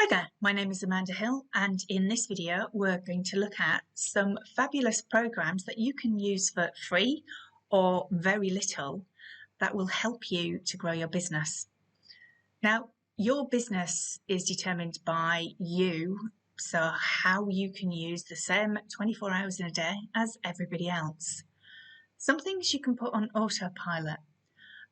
Hi there, my name is Amanda Hill, and in this video we're going to look at some fabulous programs that you can use for free or very little that will help you to grow your business. Now, your business is determined by you, so how you can use the same 24 hours in a day as everybody else. Some things you can put on autopilot,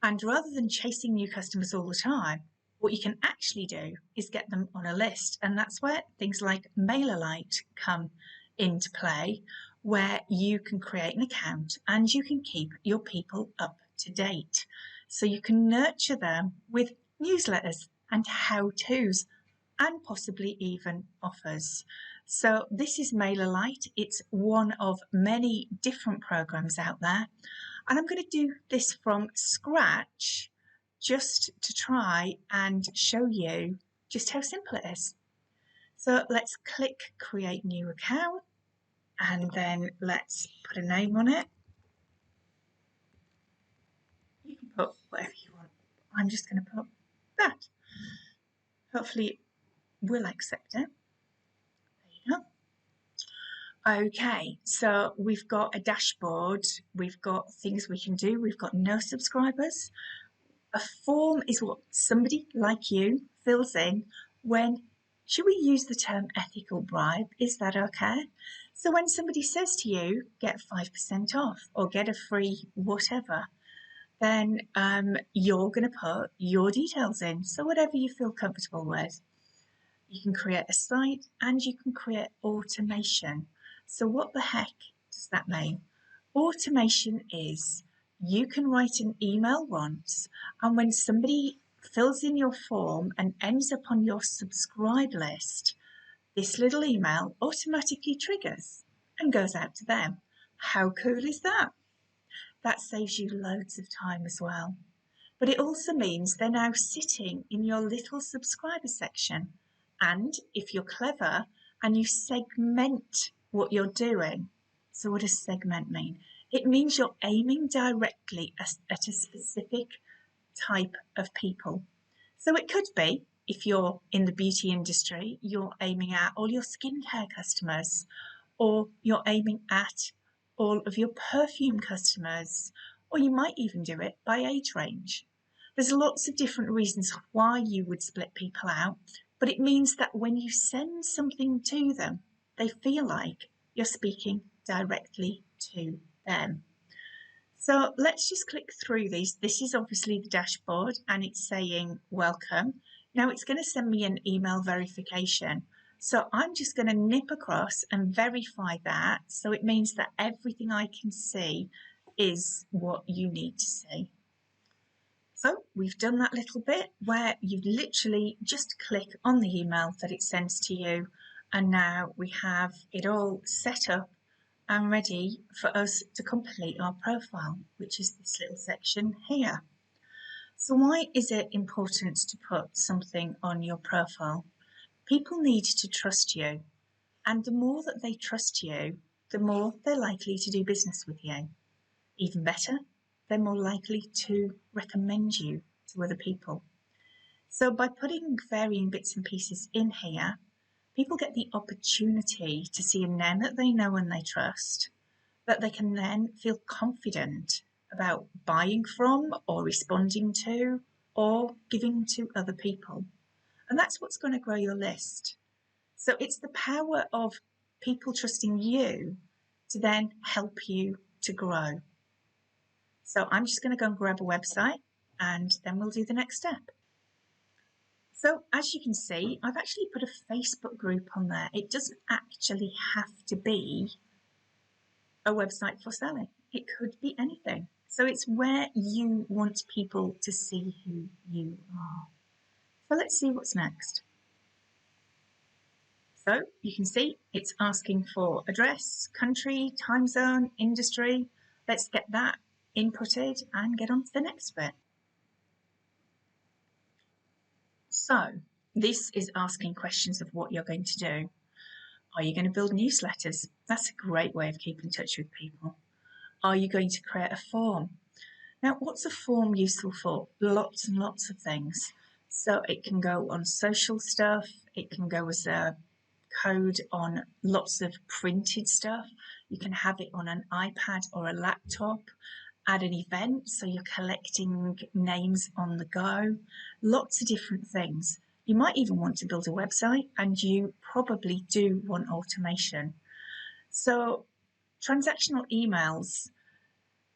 and rather than chasing new customers all the time, what you can actually do is get them on a list. And that's where things like MailerLite come into play, where you can create an account and you can keep your people up to date. So you can nurture them with newsletters and how-tos and possibly even offers. So this is MailerLite. It's one of many different programs out there. And I'm going to do this from scratch just to try and show you just how simple it is. So let's click create new account and then let's put a name on it. You can put whatever you want. I'm just going to put that. Hopefully we'll accept it. There you go. Okay, so we've got a dashboard, we've got things we can do, we've got no subscribers. A form is what somebody like you fills in when, should we use the term ethical bribe? Is that okay? So when somebody says to you, get 5% off or get a free whatever, then you're going to put your details in. So whatever you feel comfortable with. You can create a site and you can create automation. So what the heck does that mean? Automation is you can write an email once, and when somebody fills in your form and ends up on your subscribe list, this little email automatically triggers and goes out to them. How cool is that? That saves you loads of time as well. But it also means they're now sitting in your little subscriber section. And if you're clever and you segment what you're doing, so what does segment mean? It means you're aiming directly at a specific type of people. So it could be, if you're in the beauty industry, you're aiming at all your skincare customers, or you're aiming at all of your perfume customers, or you might even do it by age range. There's lots of different reasons why you would split people out, but it means that when you send something to them, they feel like you're speaking directly to them. So let's just click through these. This is obviously the dashboard and it's saying welcome. Now it's going to send me an email verification. So I'm just going to nip across and verify that. So it means that everything I can see is what you need to see. So we've done that little bit where you literally just click on the email that it sends to you. And now we have it all set up and ready for us to complete our profile, which is this little section here. So why is it important to put something on your profile? People need to trust you. And the more that they trust you, the more they're likely to do business with you. Even better, they're more likely to recommend you to other people. So by putting varying bits and pieces in here, people get the opportunity to see a name that they know and they trust, that they can then feel confident about buying from or responding to or giving to other people. And that's what's going to grow your list. So it's the power of people trusting you to then help you to grow. So I'm just going to go and grab a website and then we'll do the next step. So as you can see, I've actually put a Facebook group on there. It doesn't actually have to be a website for selling. It could be anything. So it's where you want people to see who you are. So let's see what's next. So you can see it's asking for address, country, time zone, industry. Let's get that inputted and get on to the next bit. So this is asking questions of what you're going to do. Are you going to build newsletters? That's a great way of keeping in touch with people. Are you going to create a form? Now, what's a form useful for? Lots and lots of things. So it can go on social stuff, it can go as a code on lots of printed stuff. You can have it on an iPad or a laptop at an event, so you're collecting names on the go, lots of different things. You might even want to build a website, and you probably do want automation. So transactional emails,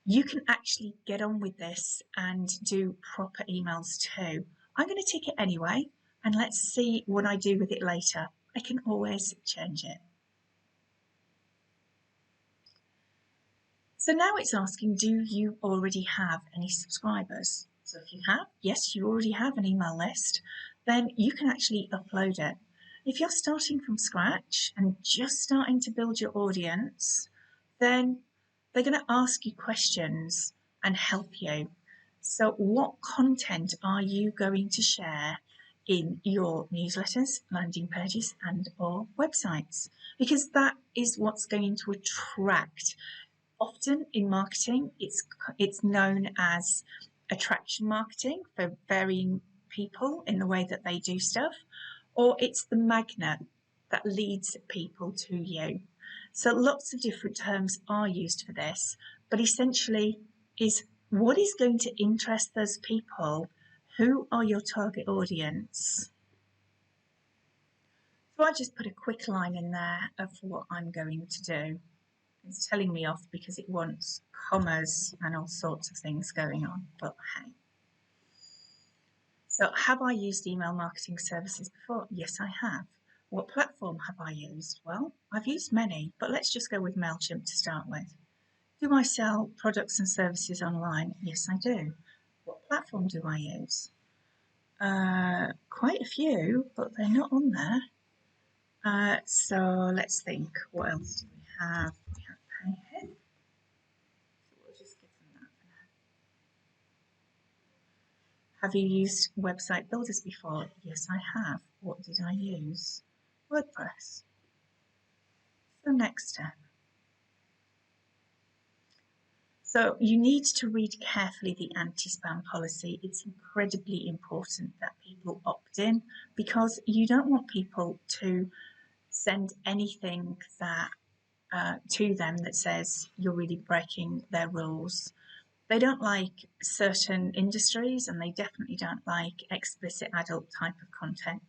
you can actually get on with this and do proper emails too. I'm going to tick it anyway, and let's see what I do with it later. I can always change it. So now it's asking, do you already have any subscribers? So if you have, yes, you already have an email list, then you can actually upload it. If you're starting from scratch and just starting to build your audience, then they're going to ask you questions and help you. So what content are you going to share in your newsletters, landing pages, and or websites? Because that is what's going to attract. Often in marketing, it's known as attraction marketing for varying people in the way that they do stuff, or it's the magnet that leads people to you. So lots of different terms are used for this, but essentially is what is going to interest those people? Who are your target audience? So I just put a quick line in there of what I'm going to do. It's telling me off because it wants commas and all sorts of things going on, but hey. So have I used email marketing services before? Yes, I have. What platform have I used? Well, I've used many, but let's just go with MailChimp to start with. Do I sell products and services online? Yes, I do. What platform do I use? Quite a few, but they're not on there. So let's think, what else do we have? We have Payhead. So we'll just give them that for now. Have you used website builders before? Yes, I have. What did I use? WordPress. So next step. So you need to read carefully the anti-spam policy. It's incredibly important that people opt in because you don't want people to send anything that to them that says you're really breaking their rules. They don't like certain industries, and they definitely don't like explicit adult type of content.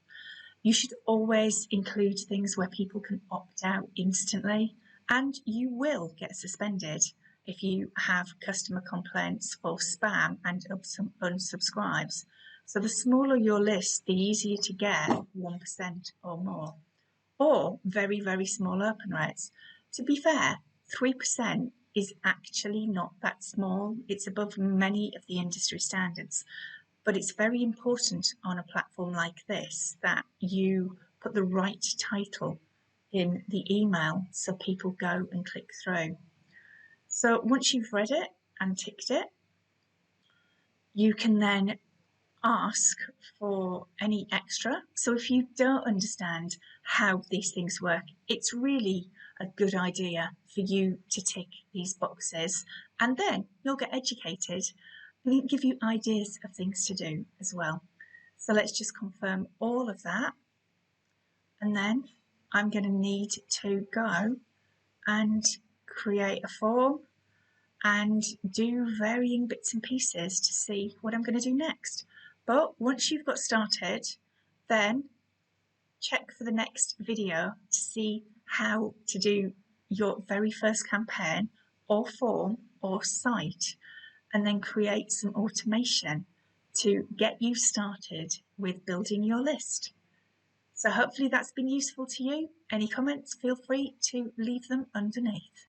You should always include things where people can opt out instantly, and you will get suspended if you have customer complaints for spam and unsubscribes. So the smaller your list, the easier to get 1% or more, or very, very small open rates. To be fair, 3% is actually not that small. It's above many of the industry standards. But it's very important on a platform like this that you put the right title in the email so people go and click through. So once you've read it and ticked it, you can then ask for any extra. So if you don't understand how these things work, it's really a good idea for you to tick these boxes, and then you'll get educated and it'll give you ideas of things to do as well. So let's just confirm all of that, and then I'm going to need to go and create a form and do varying bits and pieces to see what I'm going to do next. But once you've got started, then check for the next video to see how to do your very first campaign or form or site, and then create some automation to get you started with building your list. So hopefully that's been useful to you. Any comments, feel free to leave them underneath.